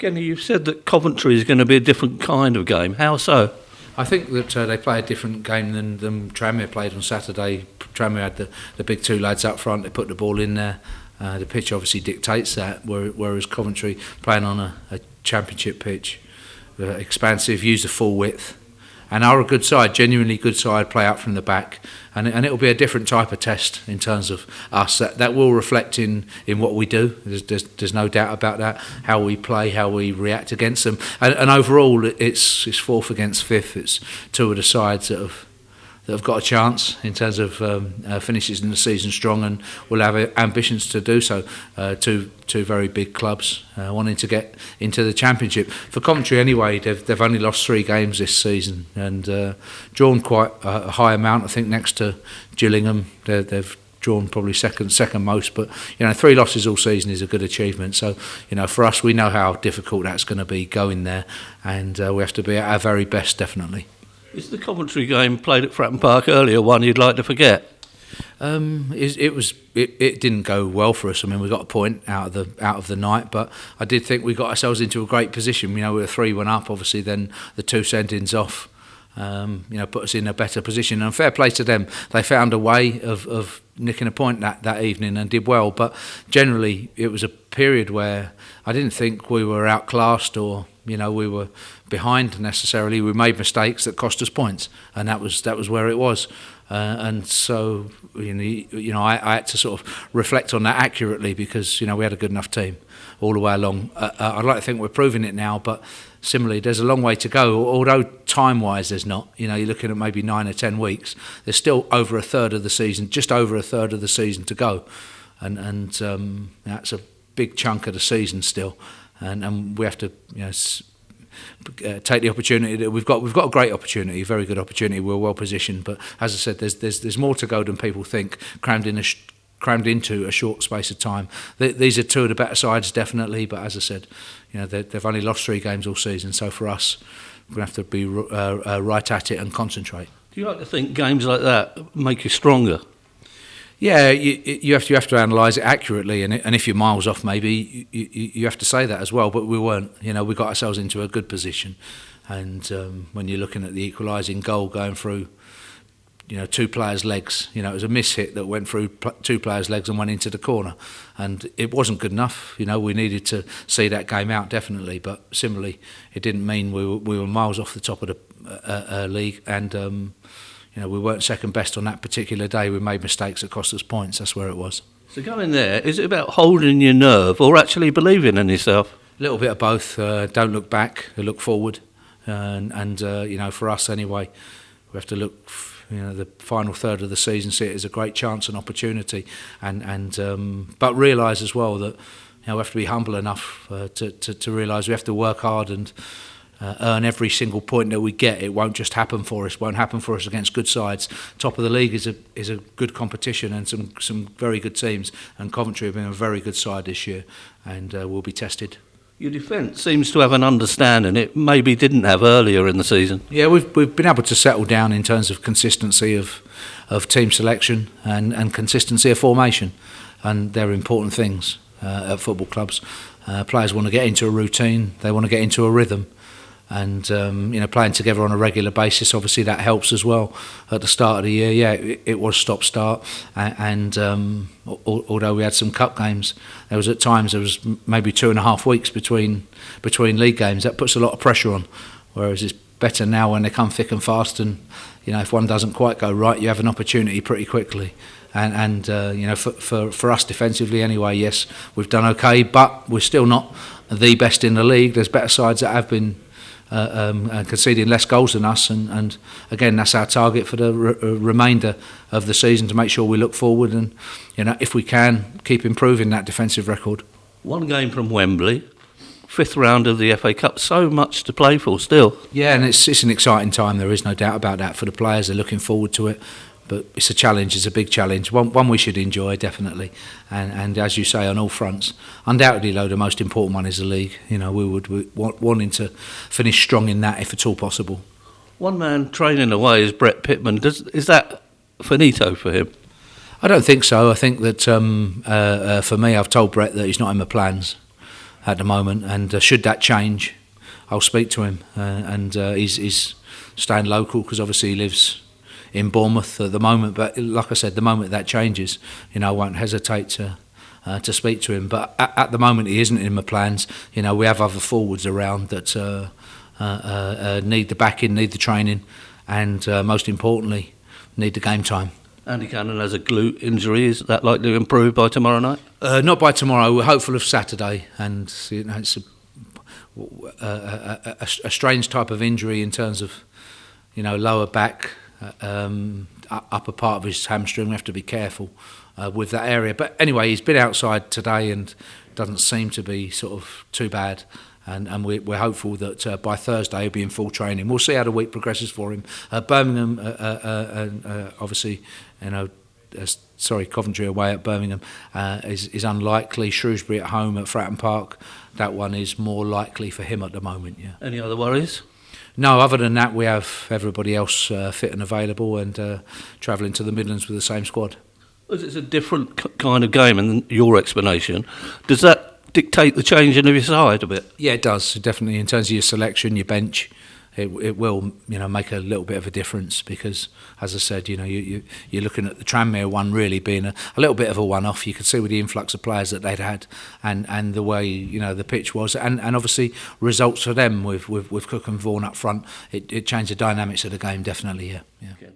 Kenny, you've said that Coventry is going to be a different kind of game. How so? I think that they play a different game than Tranmere played on Saturday. Tranmere had the big two lads up front, they put the ball in there. The pitch obviously dictates that, whereas Coventry playing on a championship pitch, expansive, use the full width, and are a good side, genuinely good side, play out from the back, and it'll be a different type of test in terms of us. That will reflect in what we do. There's no doubt about that. How we play, how we react against them, and overall it's fourth against fifth. It's two of the sides that have got a chance in terms of finishes in the season strong, and will have ambitions to do so. Two very big clubs wanting to get into the championship. For Coventry anyway, they've only lost 3 games this season and drawn quite a high amount. I think next to Gillingham, they've drawn probably second most, but 3 losses all season is a good achievement. So for us, we know how difficult that's going to be going there, and we have to be at our very best, definitely. Is the Coventry game played at Fratton Park earlier one you'd like to forget? It didn't go well for us. I mean, we got a point out of the night, but I did think we got ourselves into a great position. We were 3-1 up, obviously. Then the 2 send-ins off, put us in a better position. And fair play to them. They found a way of nicking a point that evening and did well. But generally, it was a period where I didn't think we were outclassed or we were behind necessarily. We made mistakes that cost us points, and that was where it was. And so I had to sort of reflect on that accurately because we had a good enough team all the way along. I'd like to think we're proving it now, but similarly, there's a long way to go. Although time-wise, there's not. You're looking at maybe 9 or 10 weeks. There's still over a third of the season, just over a third of the season to go, and that's a big chunk of the season still. And we have to take the opportunity that we've got. We've got a great opportunity, a very good opportunity. We're well positioned, but as I said, there's more to go than people think. Crammed into a short space of time. These are 2 of the better sides, definitely. But as I said, they've only lost 3 games all season. So for us, we're going to have to be right at it and concentrate. Do you like to think games like that make you stronger? Yeah, you have to analyse it accurately, and if you're miles off, maybe you have to say that as well. But we weren't. We got ourselves into a good position, and when you're looking at the equalising goal going through, 2 players' legs, it was a miss hit that went through 2 players' legs and went into the corner, and it wasn't good enough. We needed to see that game out definitely, but similarly, it didn't mean we were miles off the top of the league, and. We weren't second best on that particular day. We made mistakes that cost us points. That's where it was. So going there, is it about holding your nerve or actually believing in yourself? A little bit of both. Don't look back, look forward. And for us anyway, we have to look, the final third of the season, see it as a great chance and opportunity. But realise as well that we have to be humble enough to realise we have to work hard and earn every single point that we get. It won't just happen for us. Won't happen for us against good sides. Top of the league is a good competition and some very good teams. And Coventry have been a very good side this year, and will be tested. Your defence seems to have an understanding it maybe didn't have earlier in the season. Yeah, we've been able to settle down in terms of consistency of team selection and consistency of formation, and they're important things at football clubs. Players want to get into a routine. They want to get into a rhythm. And playing together on a regular basis, obviously that helps as well. At the start of the year, it was stop-start, and although we had some cup games, there was maybe 2.5 weeks between league games. That puts a lot of pressure on. Whereas it's better now when they come thick and fast, and if one doesn't quite go right, you have an opportunity pretty quickly. And for us defensively anyway, yes, we've done okay, but we're still not the best in the league. There's better sides that have been. Conceding less goals than us, and again that's our target for the remainder of the season, to make sure we look forward and if we can keep improving that defensive record. 1 game from Wembley, 5th round of the FA Cup, so much to play for still. Yeah, and it's an exciting time, there is no doubt about that. For the players, they're looking forward to it, but it's a challenge, it's a big challenge, one we should enjoy definitely, and as you say, on all fronts. Undoubtedly though, the most important one is the league. We wanting to finish strong in that if at all possible. One man training away is Brett Pitman. Is that finito for him? I don't think so. I think that for me, I've told Brett that he's not in my plans. at the moment, and should that change, I'll speak to him. He's staying local because obviously he lives in Bournemouth at the moment. But like I said, the moment that changes, I won't hesitate to speak to him. But at the moment, he isn't in my plans. We have other forwards around that need the backing, need the training, and most importantly, need the game time. Andy Cannon has a glute injury. Is that likely to improve by tomorrow night? Not by tomorrow. We're hopeful of Saturday, and it's a strange type of injury in terms of lower back, upper part of his hamstring. We have to be careful with that area. But anyway, he's been outside today and doesn't seem to be sort of too bad. And we're hopeful that by Thursday he'll be in full training. We'll see how the week progresses for him. Birmingham, obviously, Coventry away at Birmingham is unlikely. Shrewsbury at home at Fratton Park, that one is more likely for him at the moment. Yeah. Any other worries? No, other than that, we have everybody else fit and available and travelling to the Midlands with the same squad. It's a different kind of game, and your explanation, does that dictate the changing of your side a bit? Yeah, it does, definitely. In terms of your selection, your bench, it will make a little bit of a difference because, as I said, you're looking at the Tranmere one really being a little bit of a one-off. You could see with the influx of players that they'd had and the way the pitch was, and obviously results for them with Cook and Vaughan up front. It changed the dynamics of the game, definitely. Yeah. Okay.